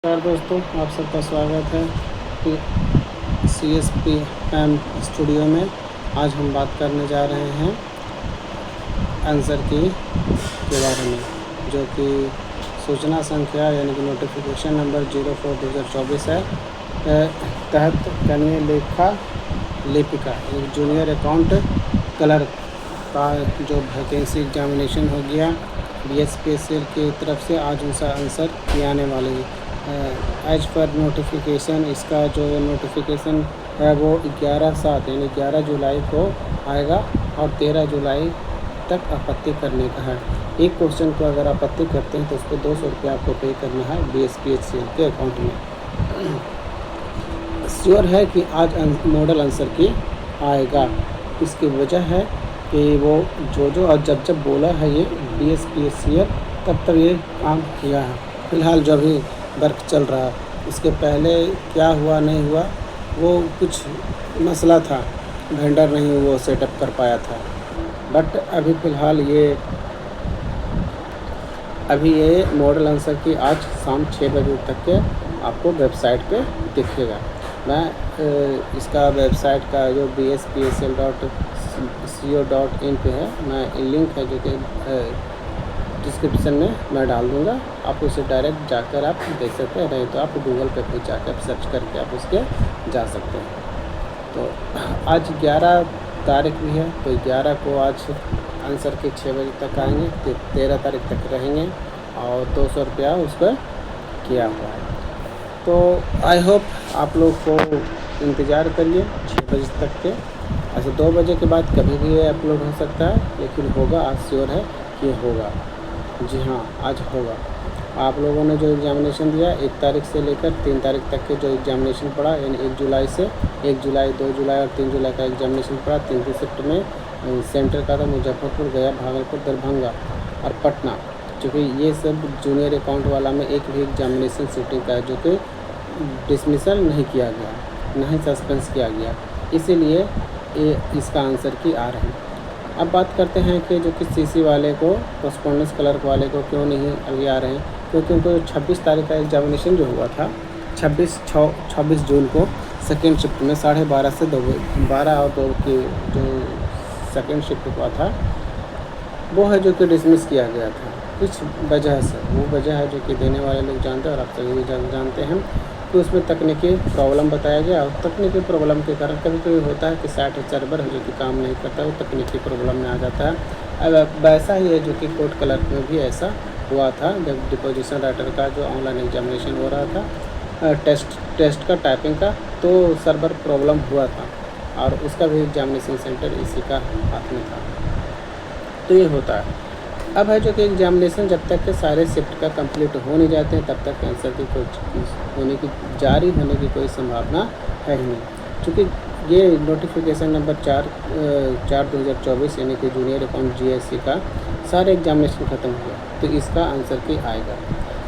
नमस्कार दोस्तों, आप सबका स्वागत है CSPM स्टूडियो में। आज हम बात करने जा रहे हैं आंसर की के बारे में, जो कि सूचना संख्या यानी कि नोटिफिकेशन नंबर 04/2024 है। तहत कनीय लेखा लेपिका जूनियर अकाउंट क्लर्क का जो वैकेंसी एग्जामिनेशन हो गया BSPSL की तरफ से, आज उनका आंसर की आने वाले एज पर नोटिफिकेशन। इसका जो नोटिफिकेशन है वो 11/7 यानी 11 जुलाई को आएगा और 13 जुलाई तक आपत्ति करने का है। एक क्वेश्चन को अगर आपत्ति करते हैं तो उस पर 200 रुपये आपको पे करना है BSPSL के अकाउंट में। श्योर है कि आज मॉडल आंसर की आएगा। इसकी वजह है कि वो जो और जब बोला है ये BSPSL, तब ये काम किया है। फ़िलहाल जो भी वर्क चल रहा है, इसके पहले क्या हुआ नहीं हुआ वो कुछ मसला था, वेंडर नहीं वो सेटअप कर पाया था। बट अभी फ़िलहाल ये मॉडल आंसर की आज शाम 6 बजे तक के आपको वेबसाइट पे दिखेगा। मैं इसका वेबसाइट का जो bspsl.co.in पे है, मैं लिंक है जो कि डिस्क्रिप्शन में मैं डाल दूँगा। आप उसे डायरेक्ट जाकर आप देख सकते हैं, नहीं तो आप गूगल पे भी जाकर सर्च करके आप उसके जा सकते हैं। तो आज 11 तारीख भी है, तो 11 को आज आंसर के 6 बजे तक आएंगे, 13 तारीख तक रहेंगे और 200 रुपया उस पर किया हुआ है। तो आई होप आप लोग को इंतज़ार करिए 6 बजे तक के। ऐसे 2 बजे के बाद कभी भी ये अपलोड हो सकता है, लेकिन होगा, आज श्योर है कि होगा। जी हाँ, आज होगा। आप लोगों ने जो एग्ज़ामिनेशन दिया 1 तारीख से लेकर 3 तारीख तक के जो एग्ज़ामिनेशन पड़ा, यानी 1 जुलाई से 1 जुलाई, 2 जुलाई और 3 जुलाई का एग्ज़ामिनेशन पड़ा। 3 शिफ्ट में सेंटर का था मुजफ्फरपुर, गया, भागलपुर, दरभंगा और पटना। चूँकि ये सब जूनियर अकाउंट वाला में एक भी एग्ज़ामिनेशन सीटिंग का है जो कि डिसमिसल नहीं किया गया, ना ही सस्पेंस किया गया, इसीलिए इसका आंसर की आ रहे हैं। अब बात करते हैं कि जो कि CC वाले को, कॉरेस्पॉन्डेंस क्लर्क वाले को क्यों नहीं अभी आ रहे हैं, क्योंकि उनको 26 तारीख का एग्ज़ामिनेशन जो हुआ था 26 जून को सेकेंड शिफ्ट में 12:30 से 12 और 2 की जो सेकेंड शिफ्ट हुआ था, वो है जो कि डिसमिस किया गया था कुछ वजह से। वो वजह है जो कि देने वाले लोग जानते हैं और आप सभी भी जानते हैं कि उसमें तकनीकी प्रॉब्लम बताया गया। और तकनीकी प्रॉब्लम के कारण कभी कभी होता है कि साइट सर्वर है जो कि काम नहीं करता, वो तकनीकी प्रॉब्लम में आ जाता है। अब वैसा ही है जो कि कोर्ट क्लर्क में भी ऐसा हुआ था, जब डिपोजिशन राइटर का जो ऑनलाइन एग्जामिनेशन हो रहा था टेस्ट का टाइपिंग का, तो सर्वर प्रॉब्लम हुआ था और उसका भी एग्जामिनेशन सेंटर इसी का हाथ में था। तो ये होता है। अब है जो कि एग्जामिनेशन जब तक के सारे शिफ्ट का कंप्लीट हो नहीं जाते हैं, तब तक आंसर की कोई जारी होने की कोई संभावना है ही नहीं। चूँकि ये नोटिफिकेशन नंबर 4/2024 यानी कि जूनियर अकाउंट GSC का सारे एग्जामिनेशन ख़त्म हुआ, तो इसका आंसर की आएगा।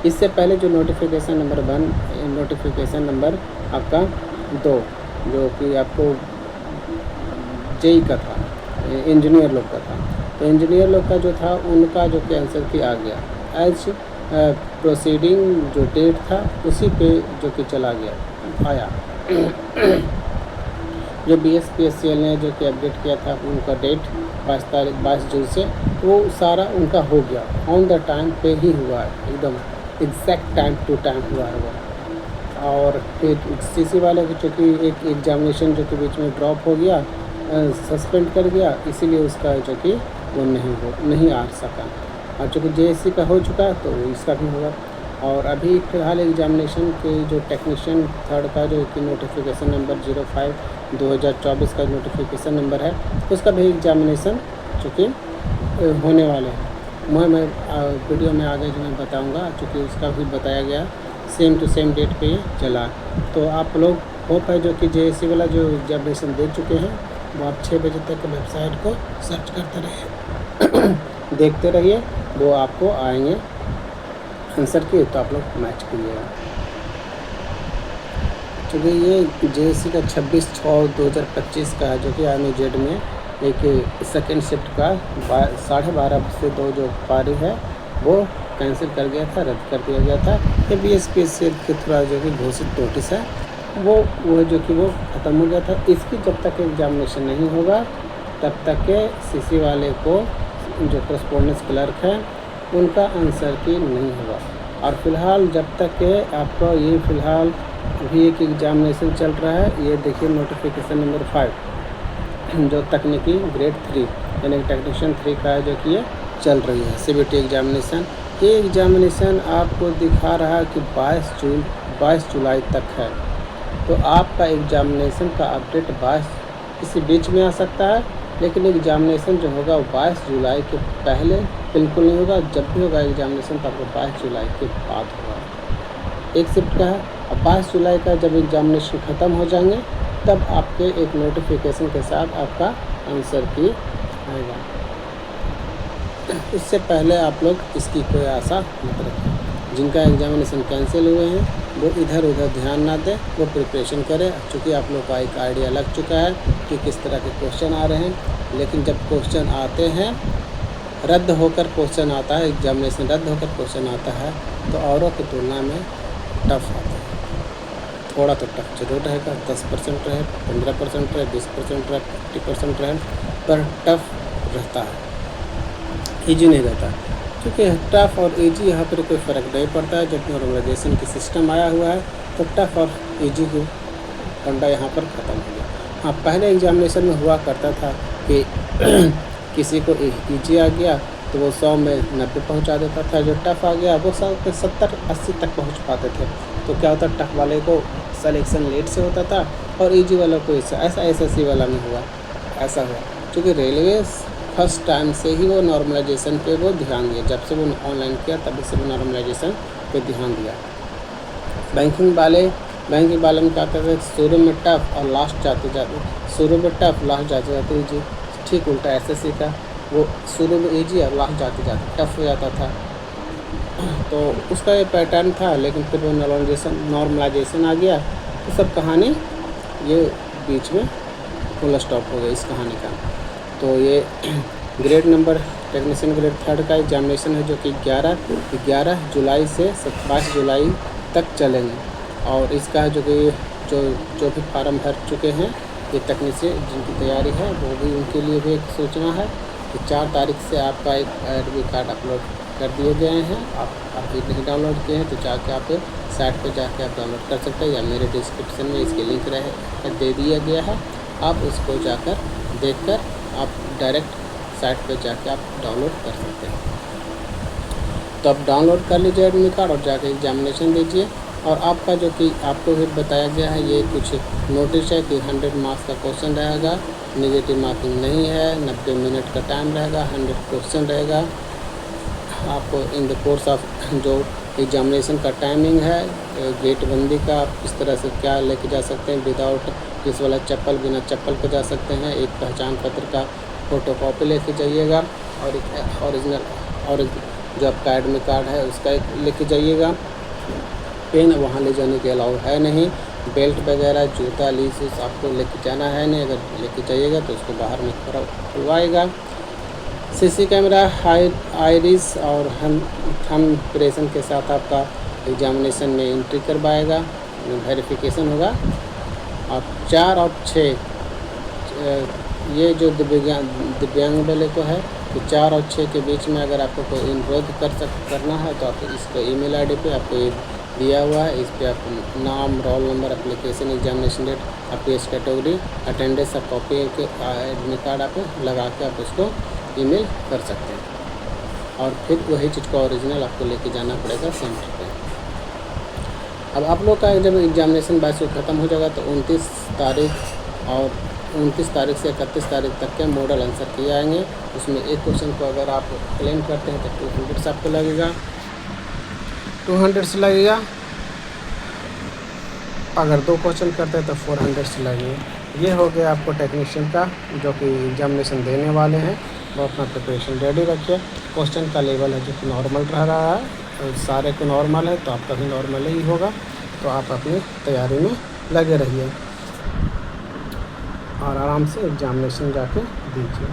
इससे पहले जो नोटिफिकेशन नंबर 1, नोटिफिकेशन नंबर आपका 2 जो कि आपको JEE का था, इंजीनियर लोग का था, तो इंजीनियर लोग का जो था उनका जो कि आंसर की आ गया एज प्रोसीडिंग जो डेट था उसी पे जो कि चला गया आया। जो BSPSL ने जो कि अपडेट किया था उनका डेट 22 जून से, वो सारा उनका हो गया, ऑन द टाइम पे ही हुआ है, एकदम एग्जैक्ट टाइम टू टाइम हुआ है वो। और फिर CC वाले की चूँकि एक एग्जामिनेशन जो कि बीच में ड्रॉप हो गया, सस्पेंड कर गया, इसीलिए उसका जो कि वो नहीं आ सका। और चूँकि JSC का हो चुका है तो इसका भी होगा। और अभी फ़िलहाल एग्जामिनेशन के जो टेक्नीशियन 3rd का जो कि नोटिफिकेशन नंबर 05/2024 का नोटिफिकेशन नंबर है, उसका भी एग्जामिनेशन चूँकि होने वाले हैं। मैं वीडियो में आगे जो मैं बताऊँगा, चूँकि उसका भी बताया गया सेम टू सेम डेट पे चला। तो आप लोग होप है जो कि JSC वाला जो एग्जामिनेशन दे चुके हैं, वो आप 6 बजे तक वेबसाइट को सर्च करते रहिए देखते रहिए, वो आपको आएंगे आंसर की, तो आप लोग मैच कीजिएगा। क्योंकि ये JSC का 26/6/2025 का है, जो कि आर्मी जेड में एक सेकेंड शिफ्ट का 12:30 से 2 जो पारी है वो कैंसिल कर गया था, रद्द कर दिया गया था। ये BSPSL के थ्रू जो कि घोषित नोटिस है वो जो कि वो ख़त्म हो गया था। इसकी जब तक एग्जामिनेशन नहीं होगा तब तक के CC वाले को जो करस्पॉन्डेंस क्लर्क है उनका आंसर की नहीं होगा। और फिलहाल जब तक के आपका ये फ़िलहाल भी एक एग्जामिनेशन चल रहा है, ये देखिए नोटिफिकेशन नंबर 5 जो तकनीकी ग्रेड 3 यानी टेक्नीशियन 3 का है जो कि ये चल रही है CBT एग्जामिनेशन। ये एग्जामिनेशन आपको दिखा रहा है कि 22 जुलाई तक है। तो आपका एग्जामिनेशन का अपडेट 22 इसी बीच में आ सकता है, लेकिन एग्जामिनेशन जो होगा वो 22 जुलाई के पहले बिल्कुल नहीं होगा। जब भी होगा एग्जामिनेशन तो आपको 22 जुलाई के बाद होगा। एक शिफ्ट का है। अब 22 जुलाई का जब एग्जामिनेशन ख़त्म हो जाएंगे तब आपके एक नोटिफिकेशन के साथ आपका आंसर की आएगा। इससे पहले आप लोग इसकी कोई आशा मत रखें। जिनका एग्जामिनेशन कैंसिल हुए हैं वो इधर उधर ध्यान ना दें, वो प्रिपरेशन करें। चूँकि आप लोग का एक आइडिया लग चुका है कि किस तरह के क्वेश्चन आ रहे हैं, लेकिन जब क्वेश्चन आते हैं रद्द होकर क्वेश्चन आता है, एग्जामिनेशन रद्द होकर क्वेश्चन आता है तो औरों की तुलना में टफ आता है। थोड़ा तो टफ जरूर रहेगा, 10% रहे, 15% रहे, 20% रहे, 50% रहे, पर टफ रहता है, ईजी नहीं रहता। क्योंकि टफ और ईजी यहाँ पर कोई फ़र्क नहीं पड़ता है। जब नॉर्मलाइजेशन की सिस्टम आया हुआ है तो टफ और ईजी की फंडा यहाँ पर ख़त्म हो गया। हाँ, पहले एग्जामिनेशन में हुआ करता था कि किसी को ईजी आ गया तो वो 100 में 90 पहुँचा देता था, जो टफ़ आ गया वो 100 में 70-80 तक पहुँच पाते थे। तो क्या होता, टफ़ वाले को सिलेक्शन लेट से होता था और ईजी वाला को ऐसा SSC वाला में हुआ, ऐसा हुआ। क्योंकि रेलवे फर्स्ट टाइम से ही वो नॉर्मलाइजेशन पे वो ध्यान दिया, जब से वो ऑनलाइन किया तभी से वो नॉर्मलाइजेशन पे ध्यान दिया। बैंकिंग वाले में क्या करते थे, शुरू में टफ और लास्ट जाते शुरू में टफ लास्ट जाते जाते ईजी। ठीक उल्टा SSC का, वो शुरू में ईजी और लास्ट जाते जाते टफ हो जाता था। तो उसका ये पैटर्न था, लेकिन फिर वो नॉर्मलाइजेशन आ गया तो सब कहानी ये बीच में फुल स्टॉप हो गया इस कहानी का। तो ये ग्रेड नंबर टेक्नीशियन ग्रेड 3 का एग्जामिनेशन है जो कि 11 जुलाई से 22 जुलाई तक चलेंगे। और इसका जो कि जो भी फार्म भर चुके हैं ये टेक्नीशियन जिनकी तैयारी है वो भी उनके लिए भी एक सूचना है कि 4 तारीख से आपका एक एडमिट कार्ड अपलोड कर दिए गए हैं। आप नहीं डाउनलोड किए हैं तो जाके आप साइट पर जाके आप डाउनलोड कर सकते हैं, या मेरे डिस्क्रिप्शन में इसके लिंक दे दिया गया है। आप उसको जाकर देखकर आप डायरेक्ट साइट पर जाके आप डाउनलोड कर सकते हैं। तो आप डाउनलोड कर लीजिए एडमिट कार्ड और जाके एग्जामिनेशन दीजिए। और आपका जो कि आपको भी बताया गया है, ये कुछ नोटिस है कि 100 मार्क्स का क्वेश्चन रहेगा, नेगेटिव मार्किंग नहीं है, 90 मिनट का टाइम रहेगा, 100 क्वेश्चन रहेगा। आपको इन द कोर्स ऑफ जो एग्जामिनेशन का टाइमिंग है, गेट बंदी का आप किस तरह से क्या लेके जा सकते हैं, विदाउट किस वाला चप्पल, बिना चप्पल के जा सकते हैं। एक पहचान पत्र का फ़ोटोकॉपी लेके जाइएगा और एक ओरिजिनल और जो आपका एडमिट कार्ड है उसका एक लेके जाइएगा। पेन वहाँ ले जाने के अलाउ है नहीं। बेल्ट वगैरह, जूता, लीस आपको लेके जाना है नहीं। अगर लेके जाइएगा तो उसको बाहर में खुलवाएगा। CC कैमरा, आइरिस और थंब प्रेशन के साथ आपका एग्जामिनेशन में एंट्री करवाएगा, वेरिफिकेशन होगा। और 4 और 6 ये जो दिव्यांग वाले को है तो 4 और 6 के बीच में अगर आपको कोई अनुरोध करना है तो आप इसको ईमेल ID पे आपको ये दिया हुआ है। इस पर आप नाम, roll number, application, examination date, आपकी एज कैटेगरी, अटेंडेंस, आप कॉपी के एडमिट कार्ड आप लगा के आप उसको ईमेल कर सकते हैं। और फिर वही चीज़ का ओरिजिनल आपको लेके जाना पड़ेगा सेंटर पे। अब आप लोग का जब एग्जामिनेशन 22 को ख़त्म हो जाएगा तो 29 तारीख और 29 तारीख से 31 तारीख तक के मॉडल आंसर किए आएंगे। उसमें एक क्वेश्चन को अगर आप क्लेम करते हैं तो 200 आपको लगेगा, 200 से लगेगा। अगर 2 क्वेश्चन करते हैं तो 400 से लगेगा। ये हो गया आपको टेक्नीशियन का जो कि एग्जामिनेशन देने वाले हैं, वो अपना प्रिपरेशन रेडी रखिए। क्वेश्चन का लेवल है जो कि नॉर्मल रह रहा है, तो सारे को नॉर्मल है तो आपका भी नॉर्मल ही होगा। तो आप अपनी तैयारी में लगे रहिए और आराम से एग्जामिनेशन जाके दीजिए।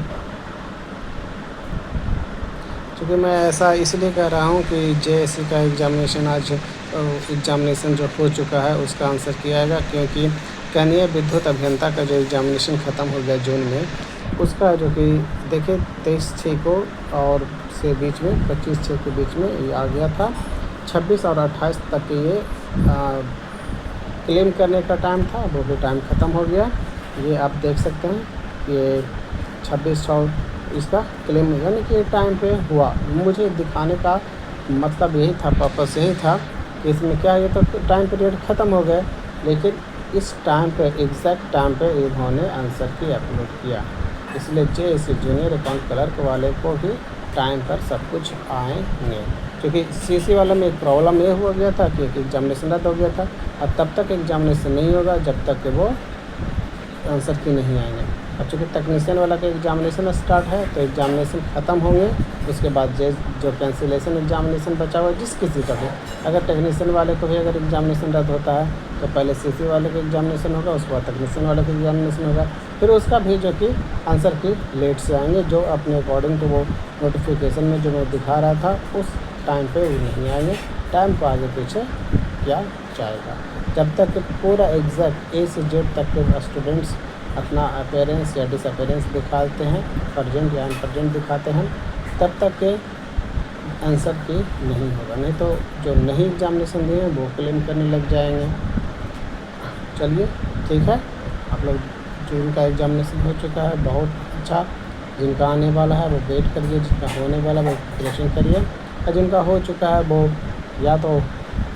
क्योंकि मैं ऐसा इसलिए कह रहा हूँ कि जेएससी का एग्ज़ामिनेशन आज एग्ज़ामिनेशन जो हो चुका है उसका आंसर किया जाएगा, क्योंकि कनीय विद्युत अभियंता का जो एग्ज़ामिनेशन ख़त्म हो गया जून में, उसका जो कि देखिए 23/6 को और से बीच में 25/6 के बीच में ये आ गया था। 26 और 28 तक के ये क्लेम करने का टाइम था, वो भी टाइम ख़त्म हो गया। ये आप देख सकते हैं ये 26 और इसका क्लेम यानी कि टाइम पे हुआ। मुझे दिखाने का मतलब यही था, पर्पस यही था कि इसमें क्या, ये तो टाइम पीरियड ख़त्म हो गए, लेकिन इस टाइम पे एग्जैक्ट टाइम पे इन्होंने आंसर की अपलोड किया। इसलिए जेएससी जूनियर अकाउंट क्लर्क वाले को भी टाइम पर सब कुछ आएंगे, क्योंकि सीसी वाले में एक प्रॉब्लम ये हो गया था कि एग्ज़ामिनेशन रद्द हो गया था। अब तब तक एग्ज़ामिनेशन नहीं होगा जब तक कि वो आंसर की नहीं आएंगे। अब चूँकि टेक्नीशियन वाला का एग्ज़ामिनेशन स्टार्ट है तो एग्ज़ामिनेशन ख़त्म होंगे, उसके बाद जो कैंसिलेशन एग्ज़ामिनेशन बचा हुआ जिस किसी का भी, अगर टेक्नीशियन वाले को भी अगर एग्ज़ामिनेशन रद्द होता है तो पहले सीसी वाले का एग्ज़ामिनेशन होगा, उसके बाद टेक्नीशियन वाले का एग्ज़ामिनेशन होगा, फिर उसका भी जो कि आंसर की लेट से आएंगे, जो अपने अकॉर्डिंग टू वो नोटिफिकेशन में जो मैं दिखा रहा था उस टाइम पे वो नहीं आएंगे। टाइम को आगे पीछे किया जाएगा जब तक कि पूरा एग्जैक्ट ए से जेड तक के स्टूडेंट्स अपना अपेयरेंस या डिसअपेयरेंस दिखाते हैं, प्रेजेंट या अनप्रेजेंट दिखाते हैं, तब तक के आंसर की नहीं होगा। नहीं तो जो नहीं एग्ज़ामिनेशन दिए हैं वो क्लेम करने लग जाएंगे। चलिए ठीक है, आप लोग जून का एग्ज़ामिनेशन हो चुका है, बहुत अच्छा। जिनका आने वाला है वो वेट करिए, जिनका होने वाला वो प्रिपरेशन करिए, और जिनका हो चुका है वो या तो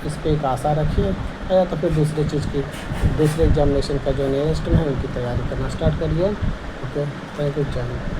इस पर एक आशा रखिए या तो फिर दूसरे एग्ज़ामिनेशन का जो नियरेस्ट में है उनकी तैयारी करना स्टार्ट करिए। Okay, thank you.